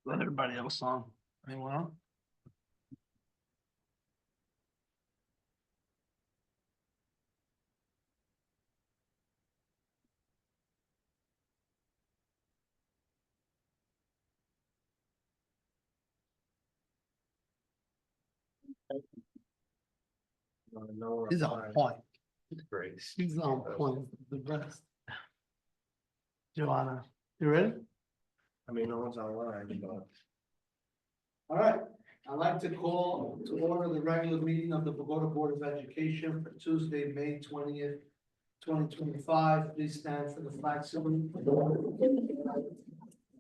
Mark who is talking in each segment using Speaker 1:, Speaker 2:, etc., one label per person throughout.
Speaker 1: Let everybody else on. Anyone else? He's on point.
Speaker 2: Great.
Speaker 1: He's on point. The best. Joanna, you ready?
Speaker 2: I mean, no one's online, but.
Speaker 1: All right, I'd like to call to order the regular meeting of the Bogota Board of Education for Tuesday, May 20th, 2025. Please stand for the flag salute.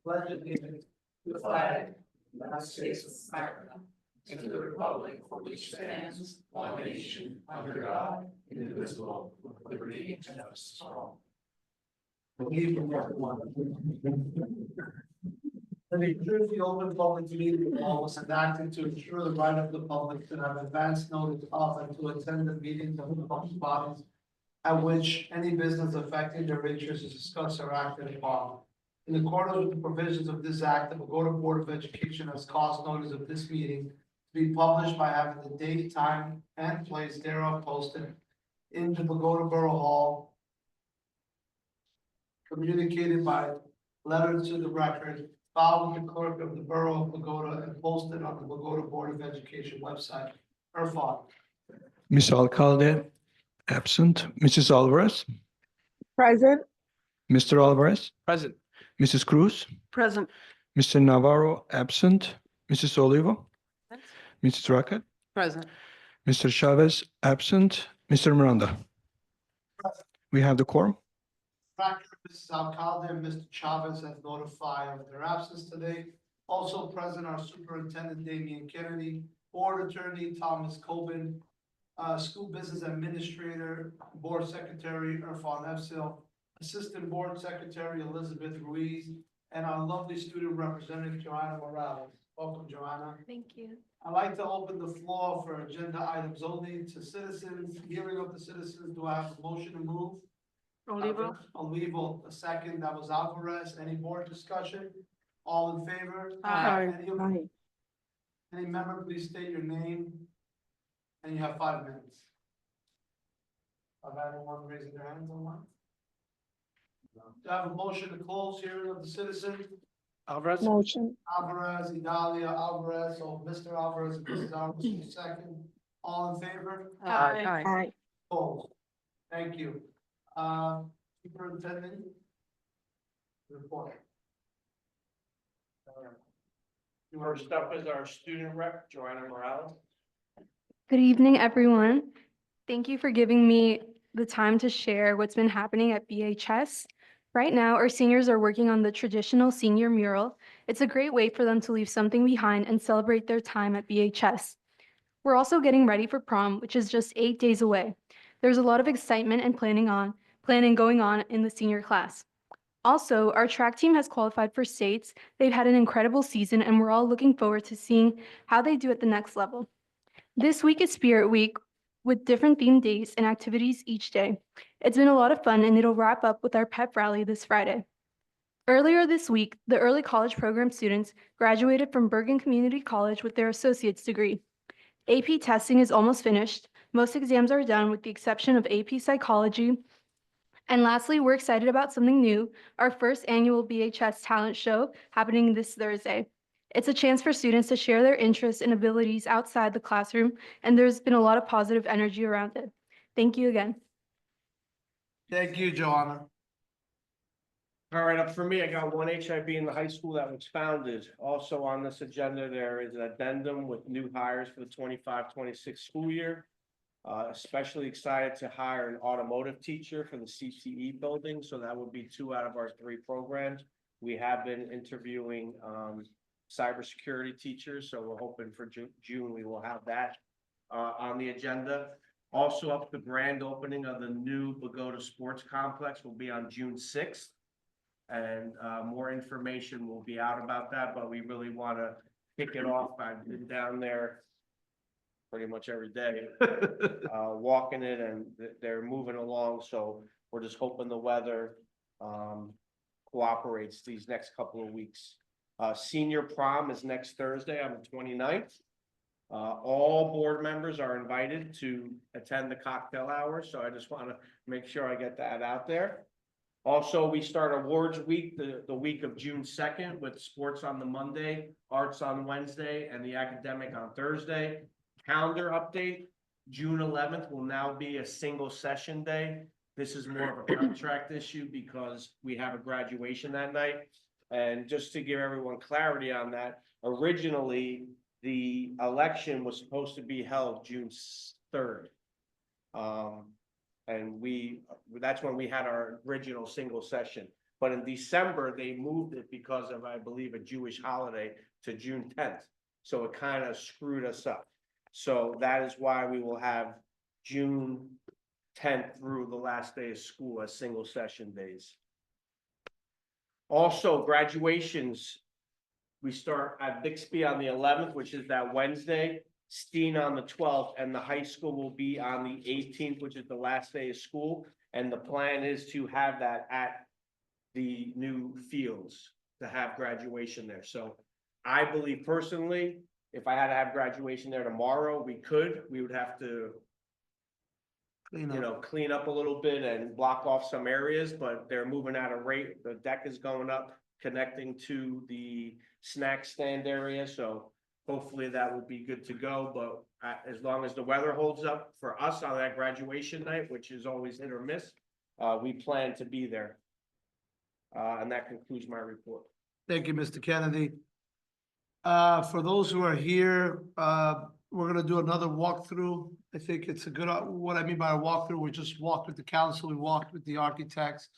Speaker 1: Pledge allegiance to the flag, United States of America, and to the republic for which stands one nation under God, indivisible, with liberty and justice for all. Believe in everyone. The New Jersey Open Public Meeting Law was enacted to ensure the right of the public to have advance notice of and to attend the meetings of the public bodies at which any business affecting their interests is discussed or acted upon. In accordance with the provisions of this act, the Bogota Board of Education has caused notice of this meeting to be published by having the date, time, and place thereof posted in the Bogota Borough Hall, communicated by letter to the record, filed with the clerk of the Borough of Bogota, and posted on the Bogota Board of Education website. Irfan.
Speaker 3: Ms. Alcalde, absent. Mrs. Alvarez,
Speaker 4: Present.
Speaker 3: Mr. Alvarez,
Speaker 1: Present.
Speaker 3: Mrs. Cruz,
Speaker 4: Present.
Speaker 3: Mr. Navarro, absent. Mrs. Olivo, Mrs. Racket,
Speaker 4: Present.
Speaker 3: Mr. Chavez, absent. Mr. Miranda. We have the quorum.
Speaker 1: Mrs. Alcalde and Mr. Chavez have notified of their absence today. Also present are Superintendent Damian Kennedy, Board Attorney Thomas Coben, School Business Administrator, Board Secretary Irfan Efsil, Assistant Board Secretary Elizabeth Ruiz, and our lovely student representative Joanna Morales. Welcome, Joanna.
Speaker 5: Thank you.
Speaker 1: I'd like to open the floor for agenda items only to citizens, hearing of the citizens. Do I have a motion to move? Olivo, a second. That was Alvarez. Any board discussion? All in favor?
Speaker 4: Aye.
Speaker 1: Any member, please state your name. And you have 5 minutes. Have anyone raising their hands online? Do I have a motion to close hearing of the citizen?
Speaker 2: Alvarez?
Speaker 4: Motion.
Speaker 1: Alvarez, Idalia, Alvarez, or Mr. Alvarez, and Mrs. Alvarez, second. All in favor?
Speaker 4: Aye.
Speaker 1: Opposed? Thank you. Superintendent? Report.
Speaker 2: First up is our student rep, Joanna Morales.
Speaker 5: Good evening, everyone. Thank you for giving me the time to share what's been happening at BHS. Right now, our seniors are working on the traditional senior mural. It's a great way for them to leave something behind and celebrate their time at BHS. We're also getting ready for prom, which is just 8 days away. There's a lot of excitement and planning going on in the senior class. Also, our track team has qualified for states. They've had an incredible season, and we're all looking forward to seeing how they do at the next level. This week is Spirit Week with different themed days and activities each day. It's been a lot of fun, and it'll wrap up with our pep rally this Friday. Earlier this week, the early college program students graduated from Bergen Community College with their associate's degree. AP testing is almost finished. Most exams are done with the exception of AP Psychology. And lastly, we're excited about something new, our first annual BHS talent show happening this Thursday. It's a chance for students to share their interests and abilities outside the classroom, and there's been a lot of positive energy around it. Thank you again.
Speaker 1: Thank you, Joanna.
Speaker 2: All right, up for me, I got one HIB in the high school that was founded. Also on this agenda, there is an addendum with new hires for the 25-26 school year. Especially excited to hire an automotive teacher for the CTE building, so that would be 2 out of our 3 programs. We have been interviewing cybersecurity teachers, so we're hoping for June we will have that on the agenda. Also up, the grand opening of the new Bogota Sports Complex will be on June 6th. And more information will be out about that, but we really want to kick it off. I've been down there pretty much every day, walking it, and they're moving along. So we're just hoping the weather cooperates these next couple of weeks. Senior prom is next Thursday on the 29th. All board members are invited to attend the cocktail hour, so I just want to make sure I get that out there. Also, we start awards week, the week of June 2nd with sports on the Monday, arts on Wednesday, and the academic on Thursday. Calendar update, June 11th will now be a single session day. This is more of a contract issue because we have a graduation that night. And just to give everyone clarity on that, originally, the election was supposed to be held June 3rd. And that's when we had our original single session. But in December, they moved it because of, I believe, a Jewish holiday to June 10th. So it kind of screwed us up. So that is why we will have June 10th through the last day of school as single session days. Also, graduations, we start at Bixby on the 11th, which is that Wednesday, Steen on the 12th, and the high school will be on the 18th, which is the last day of school. And the plan is to have that at the new fields to have graduation there. So I believe personally, if I had to have graduation there tomorrow, we would have to, clean up a little bit and block off some areas, but they're moving at a rate. The deck is going up, connecting to the snack stand area. So hopefully that will be good to go. But as long as the weather holds up for us on that graduation night, which is always hit or miss, we plan to be there. And that concludes my report.
Speaker 1: Thank you, Mr. Kennedy. For those who are here, we're gonna do another walkthrough. I think it's a good, what I mean by a walkthrough, we just walked with the council, we walked with the architects.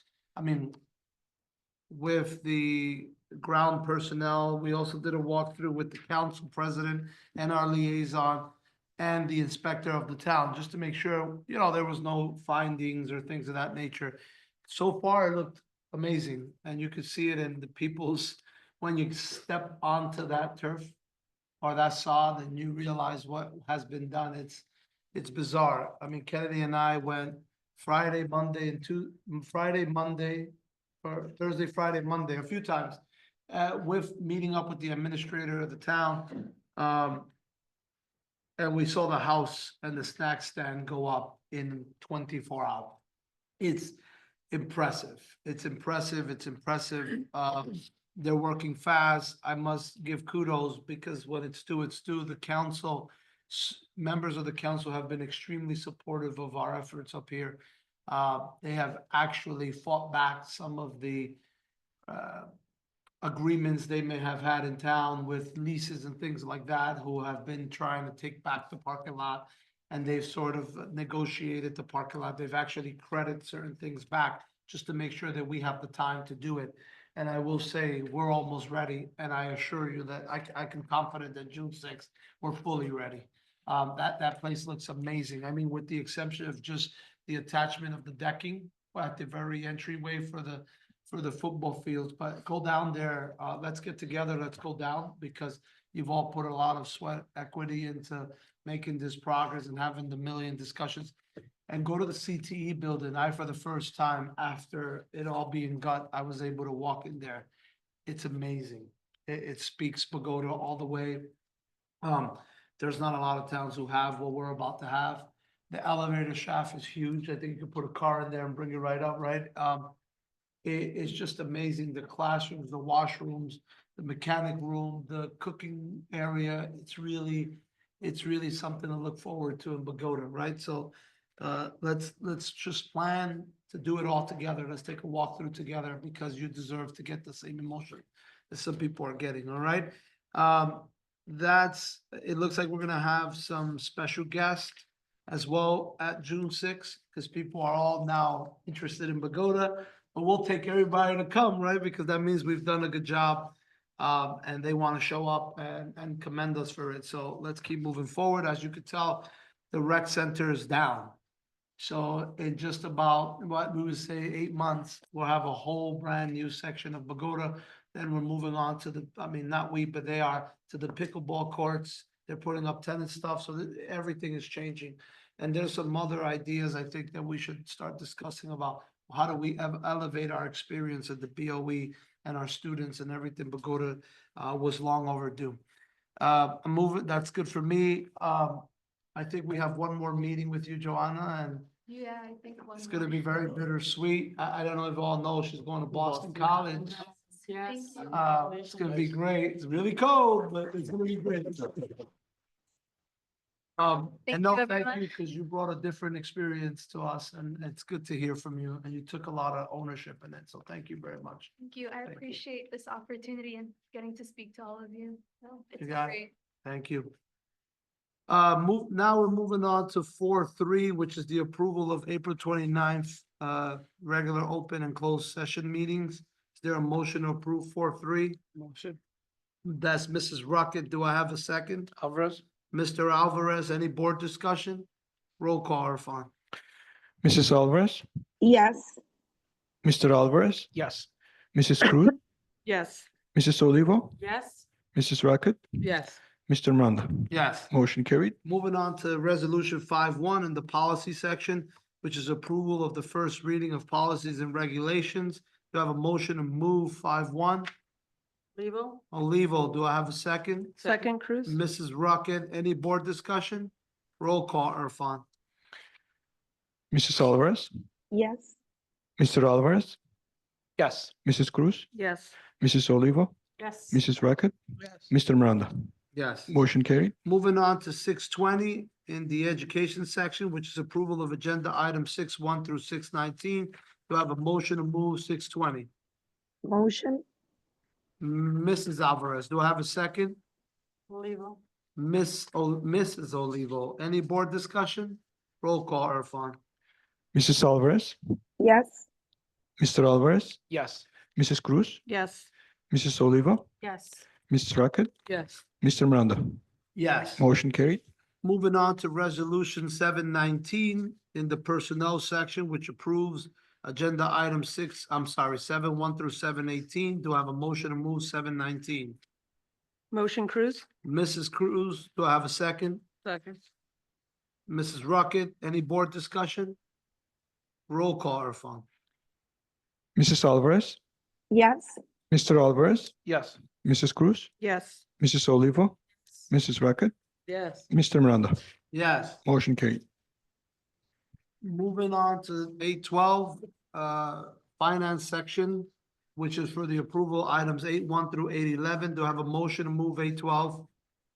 Speaker 1: With the ground personnel, we also did a walkthrough with the council president and our liaison and the inspector of the town, just to make sure, there was no findings or things of that nature. So far, it looked amazing, and you could see it in the people's, when you step onto that turf or that sod and you realize what has been done, it's bizarre. Kennedy and I went Friday, Monday, or Thursday, Friday, Monday, a few times, with meeting up with the administrator of the town. And we saw the house and the snack stand go up in 24 hours. It's impressive. It's impressive. They're working fast. I must give kudos because when it's due, it's due. The council, members of the council have been extremely supportive of our efforts up here. They have actually fought back some of the agreements they may have had in town with leases and things like that, who have been trying to take back the parking lot, and they've sort of negotiated the parking lot. They've actually credited certain things back just to make sure that we have the time to do it. And I will say, we're almost ready, and I assure you that I can confident that June 6th, we're fully ready. That place looks amazing. With the exception of just the attachment of the decking at the very entryway for the football fields, but go down there, let's get together, let's go down, because you've all put a lot of sweat equity into making this progress and having the million discussions. And go to the CTE building. For the first time after it all being gut, I was able to walk in there. It's amazing. It speaks Bogota all the way. There's not a lot of towns who have what we're about to have. The elevator shaft is huge. I think you could put a car in there and bring it right up, right? It's just amazing. The classrooms, the washrooms, the mechanic room, the cooking area. It's really something to look forward to in Bogota, right? So let's just plan to do it all together. Let's take a walkthrough together, because you deserve to get the same emotion that some people are getting. All right. It looks like we're gonna have some special guests as well at June 6th, because people are all now interested in Bogota, but we'll take everybody to come, right? Because that means we've done a good job. And they want to show up and commend us for it. So let's keep moving forward. As you could tell, the rec center is down. So in just about, what we would say, 8 months, we'll have a whole brand new section of Bogota. Then we're moving on to but they are to the pickleball courts. They're putting up tennis stuff. So everything is changing. And there's some other ideas I think that we should start discussing about how do we elevate our experience at the BOE and our students and everything. Bogota was long overdue. I'm moving, that's good for me. I think we have one more meeting with you, Joanna, and
Speaker 5: Yeah, I think
Speaker 1: it's gonna be very bittersweet. I don't know if you all know, she's going to Boston College.
Speaker 5: Yes.
Speaker 1: It's gonna be great. It's really cold, but it's gonna be great.
Speaker 5: Thank
Speaker 1: And no,
Speaker 5: you,
Speaker 1: thank
Speaker 5: everyone.
Speaker 1: you, because you brought a different experience to us, and it's good to hear from you, and you took a lot of ownership in it, so thank you very much.
Speaker 5: Thank you. I
Speaker 1: you.
Speaker 5: appreciate this opportunity and getting to speak to all of you. So it's
Speaker 1: got it.
Speaker 5: great.
Speaker 1: Thank you. Now we're moving on to 4.3, which is the approval of April 29th, regular open and closed session meetings. Is there a motion to approve 4.3?
Speaker 2: Motion.
Speaker 1: That's Mrs. Rocket. Do I have a second?
Speaker 2: Alvarez?
Speaker 1: Mr. Alvarez, any board discussion? Roll call, Irfan.
Speaker 3: Mrs. Alvarez,
Speaker 4: Yes.
Speaker 3: Mr. Alvarez,
Speaker 2: Yes.
Speaker 3: Mrs. Cruz,
Speaker 6: Yes.
Speaker 3: Mrs. Olivo,
Speaker 6: Yes.
Speaker 3: Mrs. Rackett,
Speaker 6: Yes.
Speaker 3: Mr. Miranda.
Speaker 1: Yes.
Speaker 3: Motion carried.
Speaker 1: Moving on to resolution 5.1 in the policy section, which is approval of the first reading of policies and regulations. Do I have a motion to move 5.1?
Speaker 6: Lebo?
Speaker 1: Olivo, do I have a second?
Speaker 6: Second, Cruz?
Speaker 1: Mrs. Rocket, any board discussion? Roll call, Irfan.
Speaker 3: Mrs. Alvarez,
Speaker 4: Yes.
Speaker 3: Mr. Alvarez,
Speaker 2: Yes.
Speaker 3: Mrs. Cruz,
Speaker 6: Yes.
Speaker 3: Mrs. Olivo,
Speaker 6: Yes.
Speaker 3: Mrs. Rackett,
Speaker 2: Yes.
Speaker 3: Mr. Miranda.
Speaker 1: Yes.
Speaker 3: Motion carried.
Speaker 1: Moving on to 6.20 in the education section, which is approval of agenda items 6.1 through 6.19. Do I have a motion to move 6.20?
Speaker 4: Motion.
Speaker 1: Mrs. Alvarez, do I have a second?
Speaker 6: Lebo?
Speaker 1: Mrs. Olivo, any board discussion? Roll call, Irfan.
Speaker 3: Mrs. Alvarez,
Speaker 4: Yes.
Speaker 3: Mr. Alvarez,
Speaker 2: Yes.
Speaker 3: Mrs. Cruz,
Speaker 6: Yes.
Speaker 3: Mrs. Olivo,
Speaker 6: Yes.
Speaker 3: Mrs. Rackett,
Speaker 6: Yes.
Speaker 3: Mr. Miranda.
Speaker 1: Yes.
Speaker 3: Motion carried.
Speaker 1: Moving on to resolution 7.19 in the personnel section, which approves agenda item 7.1 through 7.18. Do I have a motion to move 7.19?
Speaker 6: Motion, Cruz?
Speaker 1: Mrs. Cruz, do I have a second?
Speaker 6: Second.
Speaker 1: Mrs. Rocket, any board discussion? Roll call, Irfan.
Speaker 3: Mrs. Alvarez,
Speaker 4: Yes.
Speaker 3: Mr. Alvarez,
Speaker 2: Yes.
Speaker 3: Mrs. Cruz,
Speaker 6: Yes.
Speaker 3: Mrs. Olivo, Mrs. Rackett,
Speaker 6: Yes.
Speaker 3: Mr. Miranda.
Speaker 1: Yes.
Speaker 3: Motion carried.
Speaker 1: Moving on to 8.12, finance section, which is for the approval items 8.1 through 8.11. Do I have a motion to move 8.12?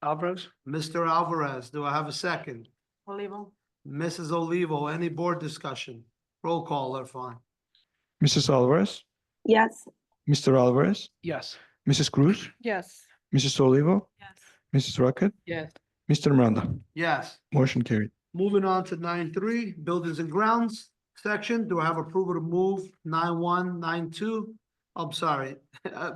Speaker 2: Alvarez?
Speaker 1: Mr. Alvarez, do I have a second?
Speaker 6: Lebo?
Speaker 1: Mrs. Olivo, any board discussion? Roll call, Irfan.
Speaker 3: Mrs. Alvarez,
Speaker 4: Yes.
Speaker 3: Mr. Alvarez,
Speaker 2: Yes.
Speaker 3: Mrs. Cruz,
Speaker 6: Yes.
Speaker 3: Mrs. Olivo,
Speaker 6: Yes.
Speaker 3: Mrs. Rackett,
Speaker 6: Yes.
Speaker 3: Mr. Miranda.
Speaker 1: Yes.
Speaker 3: Motion carried.
Speaker 1: Moving on to 9.3, buildings and grounds section. Do I have approval to move 9.1, 9.2? I'm sorry,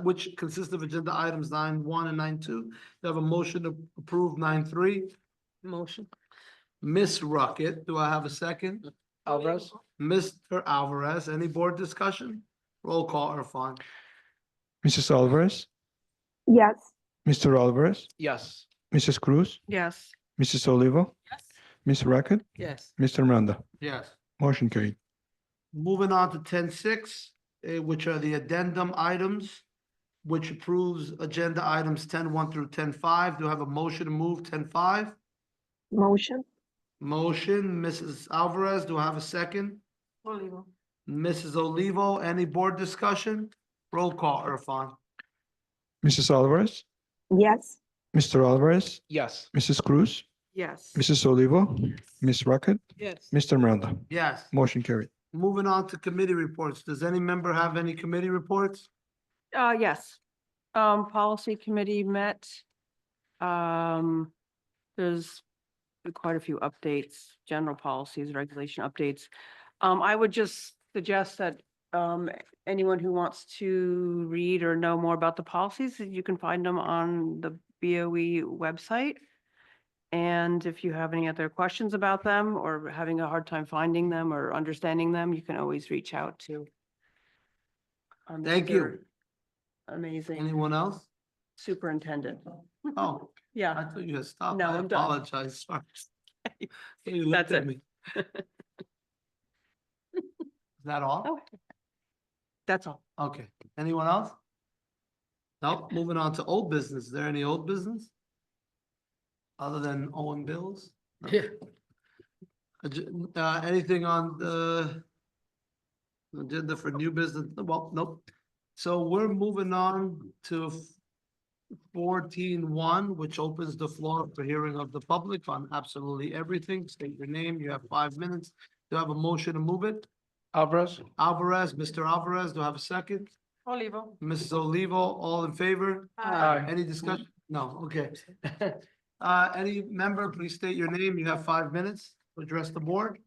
Speaker 1: which consists of agenda items 9.1 and 9.2. Do I have a motion to approve 9.3?
Speaker 6: Motion.
Speaker 1: Miss Rocket, do I have a second?
Speaker 2: Alvarez?
Speaker 1: Mr. Alvarez, any board discussion? Roll call, Irfan.
Speaker 3: Mrs. Alvarez,
Speaker 4: Yes.
Speaker 3: Mr. Alvarez,
Speaker 2: Yes.
Speaker 3: Mrs. Cruz,
Speaker 6: Yes.
Speaker 3: Mrs. Olivo,
Speaker 6: Yes.
Speaker 3: Ms. Rackett,
Speaker 6: Yes.
Speaker 3: Mr. Miranda.
Speaker 1: Yes.
Speaker 3: Motion carried.
Speaker 1: Moving on to 10.6, which are the addendum items, which approves agenda items 10.1 through 10.5. Do I have a motion to move 10.5?
Speaker 4: Motion.
Speaker 1: Motion, Mrs. Alvarez, do I have a second?
Speaker 6: Lebo?
Speaker 1: Mrs. Olivo, any board discussion? Roll call, Irfan.
Speaker 3: Mrs. Alvarez,
Speaker 4: Yes.
Speaker 3: Mr. Alvarez,
Speaker 2: Yes.
Speaker 3: Mrs. Cruz,
Speaker 6: Yes.
Speaker 3: Mrs. Olivo, Ms. Rackett,
Speaker 6: Yes.
Speaker 3: Mr. Miranda.
Speaker 1: Yes.
Speaker 3: Motion carried.
Speaker 1: Moving on to committee reports. Does any member have any committee reports?
Speaker 6: Yes. Policy committee met. There's quite a few updates, general policies, regulation updates. I would just suggest that, anyone who wants to read or know more about the policies, you can find them on the BOE website. And if you have any other questions about them or having a hard time finding them or understanding them, you can always reach out to.
Speaker 1: Thank you.
Speaker 6: Mr. Amazing
Speaker 1: Anyone else?
Speaker 6: superintendent.
Speaker 1: Oh, I
Speaker 6: Yeah,
Speaker 1: thought you had stopped.
Speaker 6: No,
Speaker 1: I
Speaker 6: I'm done.
Speaker 1: apologize. Sorry. You looked
Speaker 6: That's
Speaker 1: at
Speaker 6: it.
Speaker 1: me. Is that all?
Speaker 6: Oh. That's all.
Speaker 1: Okay. Anyone else? Nope, moving on to old business. Is there any old business? Other than owing bills?
Speaker 2: Yeah.
Speaker 1: Anything on the agenda for new business? Well, nope. So we're moving on to 14.1, which opens the floor for hearing of the public on absolutely everything. State your name. You have 5 minutes. Do I have a motion to move it?
Speaker 3: Alvarez,
Speaker 1: Alvarez, Mr. Alvarez, do I have a second?
Speaker 6: Olivo.
Speaker 1: Mrs. Olivo, all in favor?
Speaker 3: Aye.
Speaker 1: Any discussion? No, okay. Any member, please state your name. You have 5 minutes to address the board.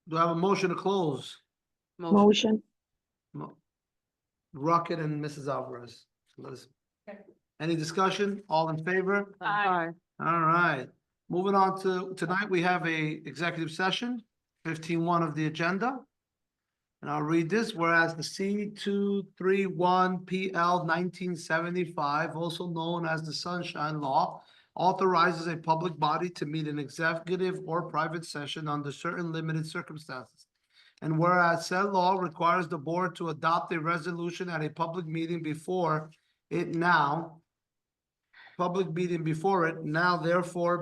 Speaker 1: Do I have a motion to close?
Speaker 4: Motion.
Speaker 1: Mo- Rocket and Mrs. Alvarez. Any discussion? All in favor?
Speaker 6: Aye.
Speaker 1: All right. Moving on to, tonight we have a executive session, 15.1 of the agenda. And I'll read this, whereas the C-231 PL 1975, also known as the Sunshine Law, authorizes a public body to meet an executive or private session under certain limited circumstances. And whereas said law requires the board to adopt a resolution at a public meeting before it now, therefore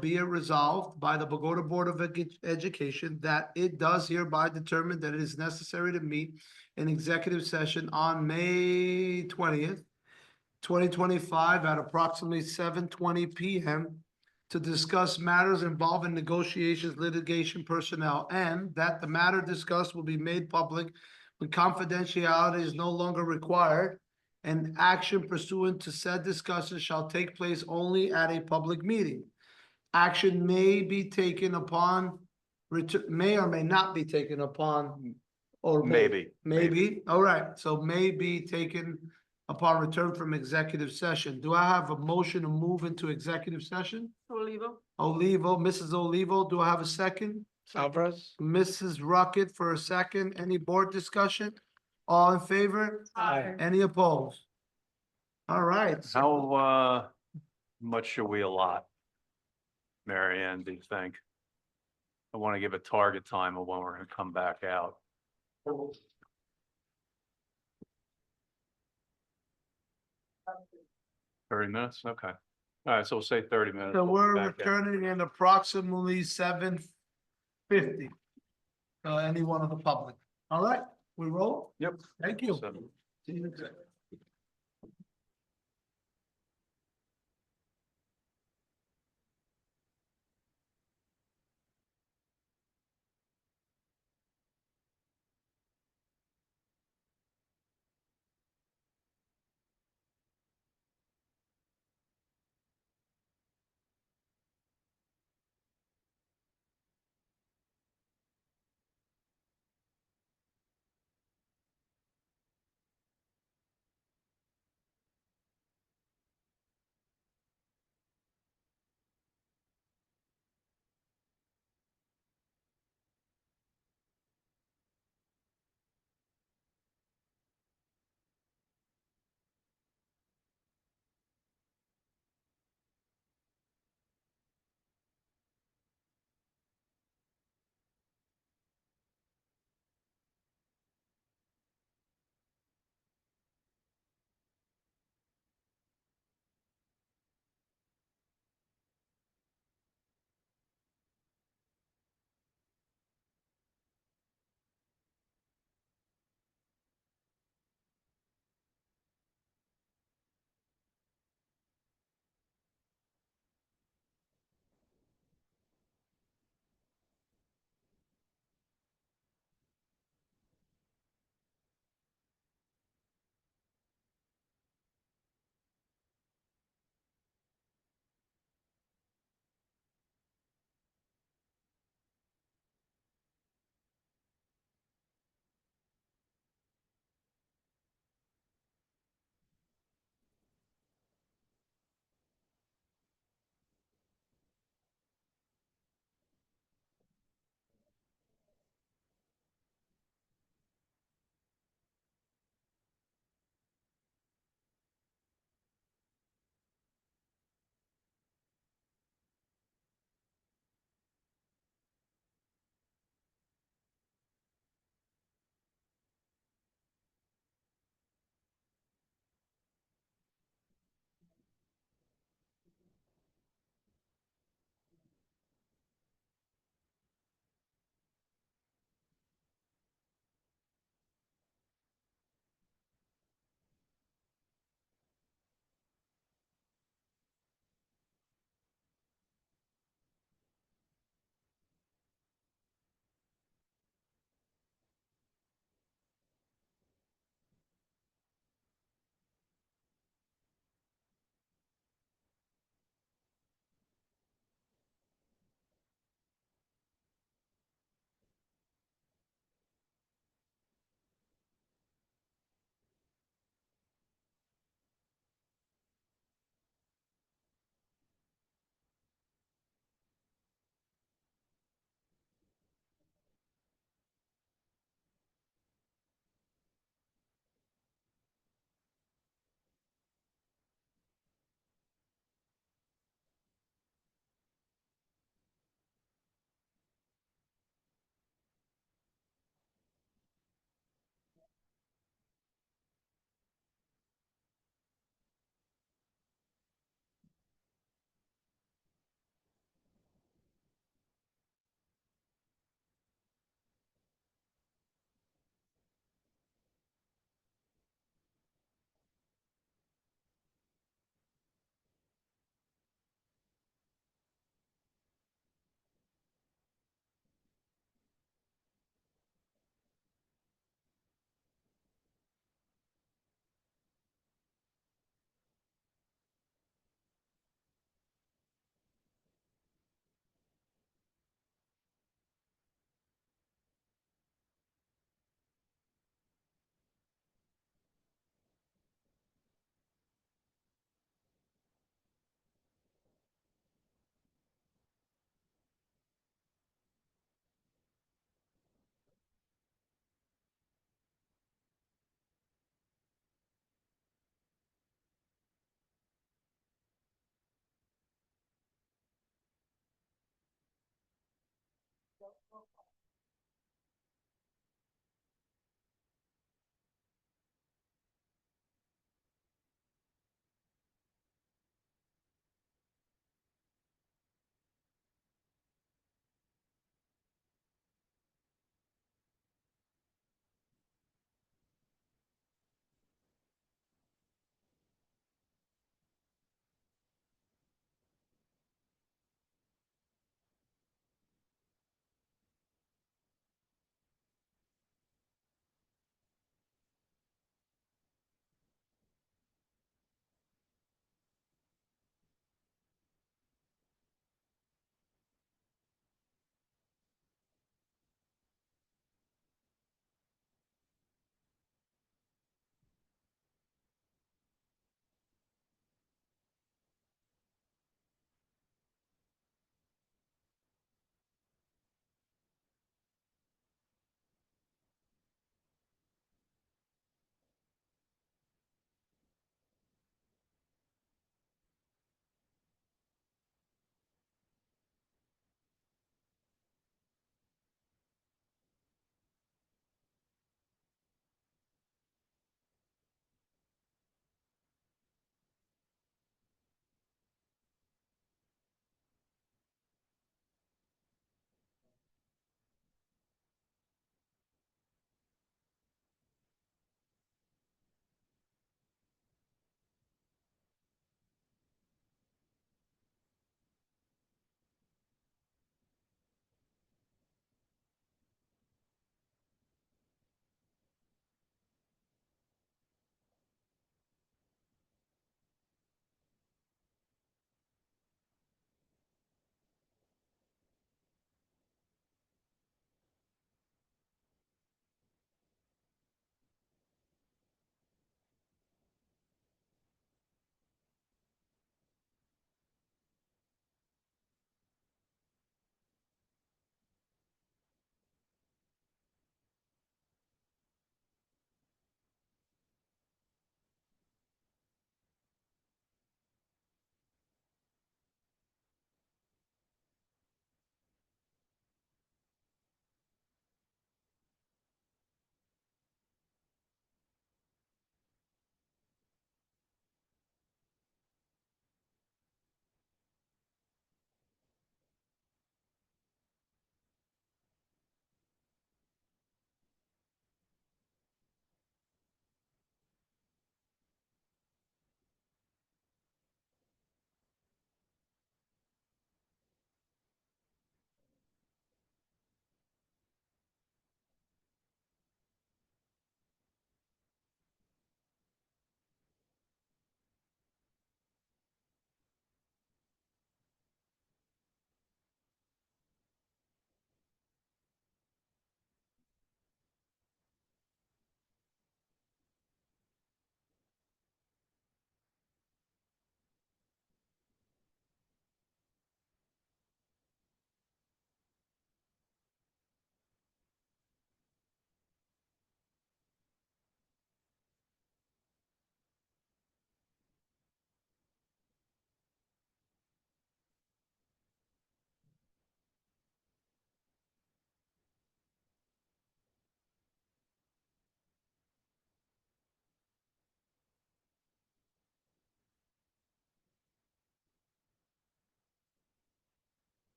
Speaker 1: be it resolved by the Bogota Board of Education that it does hereby determine that it is necessary to meet an executive session on May 20th, 2025 at approximately 7:20 PM to discuss matters involving negotiations, litigation, personnel, and that the matter discussed will be made public when confidentiality is no longer required, and action pursuant to said discussion shall take place only at a public meeting. Action may be taken upon, may or may not be taken upon, or
Speaker 7: Maybe.
Speaker 1: maybe, all right, so may be taken upon return from executive session. Do I have a motion to move into executive session?
Speaker 6: Olivo.
Speaker 1: Olivo, Mrs. Olivo, do I have a second?
Speaker 3: Alvarez.
Speaker 1: Mrs. Rocket for a second. Any board discussion? All in favor?
Speaker 3: Aye.
Speaker 1: Any opposed? All right.
Speaker 7: How, much should we allot? Mary Ann, do you think? I want to give a target time of when we're gonna come back out. 30 minutes? Okay. All right, so we'll say 30 minutes.
Speaker 1: So
Speaker 7: We'll
Speaker 1: we're
Speaker 7: be back out.
Speaker 1: returning in approximately 7:50. Anyone of the public. All right, we roll?
Speaker 7: Yep.
Speaker 1: Thank you.
Speaker 7: So-
Speaker 1: See you next.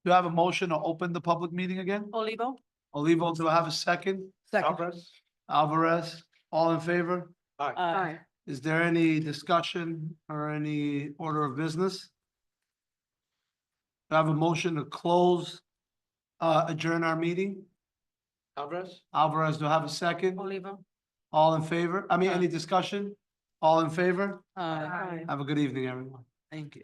Speaker 1: Do I have a motion to open the public meeting again?
Speaker 6: Olivo?
Speaker 1: Olivo, do I have a second? Alvarez, all in favor?
Speaker 6: Aye.
Speaker 1: Is there any discussion or any order of business? Do I have a motion to close, adjourn our meeting? Alvarez, do I have a second?
Speaker 6: Olivo?
Speaker 1: All in favor? I mean, any discussion? All in favor?
Speaker 6: Aye.
Speaker 1: Have a good evening, everyone.
Speaker 8: Thank you.